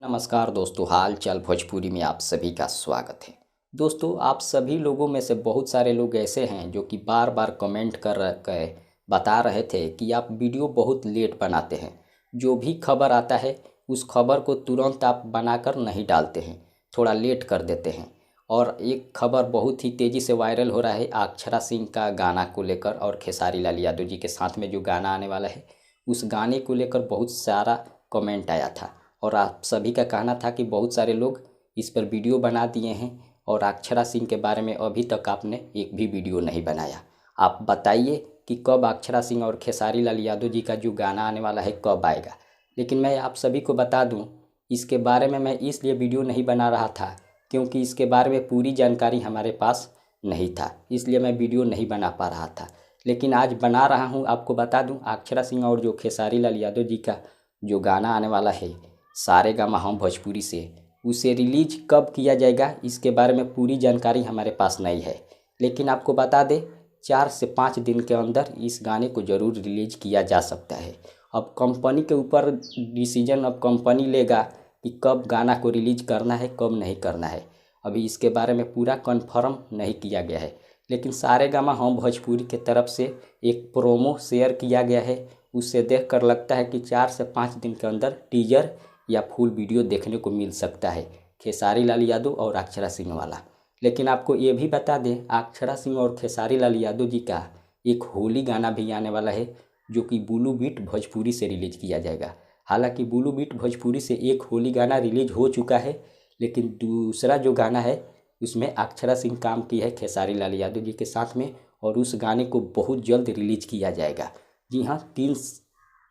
नमस्कार दोस्तों, हाल चाल भोजपुरी में आप सभी का स्वागत है। दोस्तों, आप सभी लोगों में से बहुत सारे लोग ऐसे हैं जो कि बार बार कमेंट कर के बता रहे थे कि आप वीडियो बहुत लेट बनाते हैं। जो भी खबर आता है उस खबर को तुरंत आप बनाकर नहीं डालते हैं, थोड़ा लेट कर देते हैं। और एक खबर बहुत ही तेज़ी से वायरल हो रहा है अक्षरा सिंह का गाना को लेकर, और खेसारी लाल यादव जी के साथ में जो गाना आने वाला है उस गाने को लेकर बहुत सारा कमेंट आया था। और आप सभी का कहना था कि बहुत सारे लोग इस पर वीडियो बना दिए हैं और अक्षरा सिंह के बारे में अभी तक आपने एक भी वीडियो नहीं बनाया। आप बताइए कि कब अक्षरा सिंह और खेसारी लाल यादव जी का जो गाना आने वाला है कब आएगा। लेकिन मैं आप सभी को बता दूं, इसके बारे में मैं इसलिए वीडियो नहीं बना रहा था क्योंकि इसके बारे में पूरी जानकारी हमारे पास नहीं था, इसलिए मैं वीडियो नहीं बना पा रहा था। लेकिन आज बना रहा हूं। आपको बता दूं, अक्षरा सिंह और जो खेसारी लाल यादव जी का जो गाना आने वाला है सारेगामा हम भोजपुरी से, उसे रिलीज कब किया जाएगा इसके बारे में पूरी जानकारी हमारे पास नहीं है। लेकिन आपको बता दें, 4 से 5 दिन के अंदर इस गाने को ज़रूर रिलीज किया जा सकता है। अब कंपनी के ऊपर डिसीजन अब कंपनी लेगा कि कब गाना को रिलीज करना है कब नहीं करना है। अभी इसके बारे में पूरा कंफर्म नहीं किया गया है। लेकिन सारेगामा हम भोजपुरी के तरफ से एक प्रोमो शेयर किया गया है, उससे देखकर लगता है कि 4 से 5 दिन के अंदर टीजर या फुल वीडियो देखने को मिल सकता है खेसारी लाल यादव और अक्षरा सिंह वाला। लेकिन आपको ये भी बता दें, अक्षरा सिंह और खेसारी लाल यादव जी का एक होली गाना भी आने वाला है जो कि बुलू बीट भोजपुरी से रिलीज किया जाएगा। हालांकि बुलू बीट भोजपुरी से एक होली गाना रिलीज हो चुका है, लेकिन दूसरा जो गाना है उसमें अक्षरा सिंह काम की है खेसारी लाल यादव जी के साथ में, और उस गाने को बहुत जल्द रिलीज किया जाएगा। जी हाँ, 3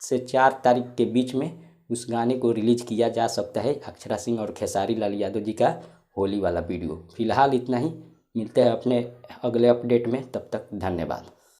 से 4 तारीख के बीच में उस गाने को रिलीज किया जा सकता है अक्षरा सिंह और खेसारी लाल यादव जी का होली वाला वीडियो। फिलहाल इतना ही, मिलते हैं अपने अगले अपडेट में, तब तक धन्यवाद।